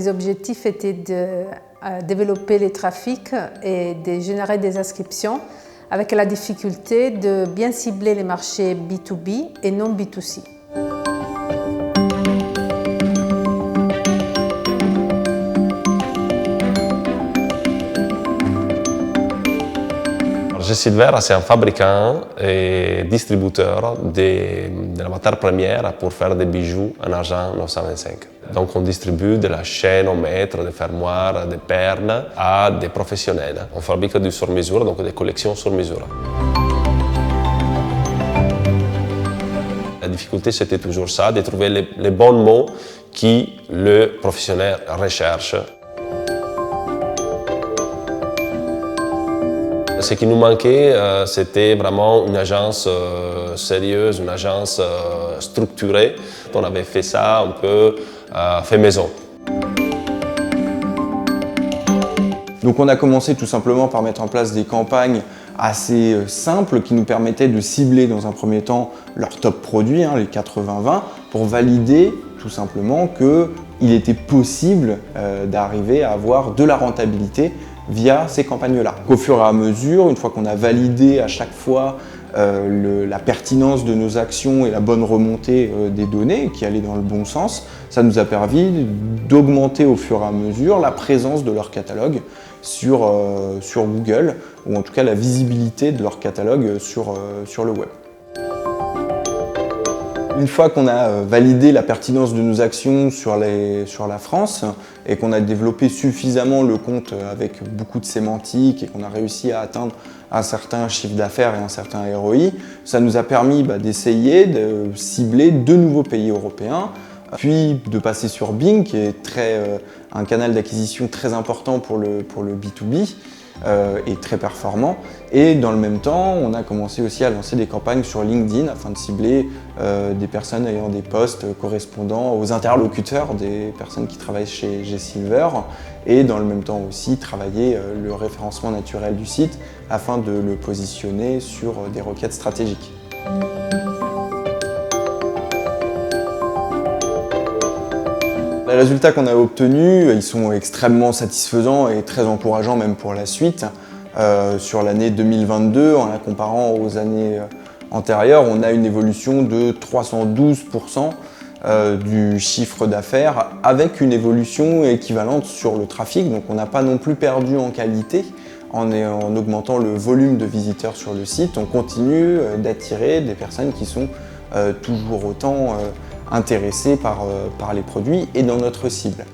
mes objectifs étaient de développer les trafics et de générer des inscriptions avec la difficulté de bien cibler les marchés B2B et non B2C. G-Silver, c'est un fabricant et distributeur de la matière première pour faire des bijoux en argent 925. Donc on distribue de la chaîne au mètre, des fermoirs, des perles à des professionnels. On fabrique du sur-mesure, donc des collections sur mesure. La difficulté, c'était toujours ça, de trouver les bons mots que le professionnel recherche. Ce qui nous manquait, c'était vraiment une agence sérieuse, une agence structurée. On avait fait ça un peu fait maison. Donc on a commencé tout simplement par mettre en place des campagnes assez simples qui nous permettaient de cibler dans un premier temps leurs top produits, les 80-20, pour valider tout simplement qu'il était possible d'arriver à avoir de la rentabilité via ces campagnes-là. Au fur et à mesure, une fois qu'on a validé à chaque fois la pertinence de nos actions et la bonne remontée des données qui allaient dans le bon sens, ça nous a permis d'augmenter au fur et à mesure la présence de leur catalogue sur Google, ou en tout cas la visibilité de leur catalogue sur le web. Une fois qu'on a validé la pertinence de nos actions sur la France et qu'on a développé suffisamment le compte avec beaucoup de sémantique et qu'on a réussi à atteindre un certain chiffre d'affaires et un certain ROI, ça nous a permis d'essayer de cibler de nouveaux pays européens, puis de passer sur Bing, qui est un canal d'acquisition très important pour le B2B. Et très performant. Et dans le même temps, on a commencé aussi à lancer des campagnes sur LinkedIn afin de cibler des personnes ayant des postes correspondant aux interlocuteurs des personnes qui travaillent chez G-Silver, et dans le même temps aussi travailler le référencement naturel du site afin de le positionner sur des requêtes stratégiques. Les résultats qu'on a obtenus, ils sont extrêmement satisfaisants et très encourageants même pour la suite. Sur l'année 2022, en la comparant aux années antérieures, on a une évolution de 312% du chiffre d'affaires avec une évolution équivalente sur le trafic. Donc on n'a pas non plus perdu en qualité en augmentant le volume de visiteurs sur le site. On continue d'attirer des personnes qui sont toujours autant intéressés par les produits et dans notre cible.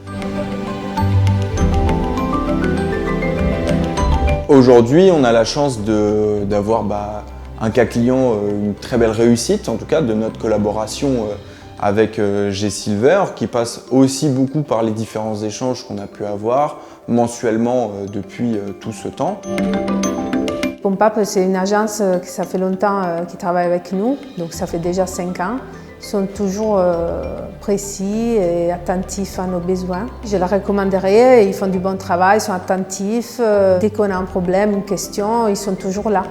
Aujourd'hui, on a la chance d'avoir un cas client, une très belle réussite en tout cas de notre collaboration avec G-Silver, qui passe aussi beaucoup par les différents échanges qu'on a pu avoir mensuellement depuis tout ce temps. Pompap, c'est une agence qui ça fait longtemps qui travaille avec nous, donc ça fait déjà 5 ans. Ils sont toujours précis et attentifs à nos besoins. Je la recommanderais, ils font du bon travail, ils sont attentifs. Dès qu'on a un problème, une question, ils sont toujours là.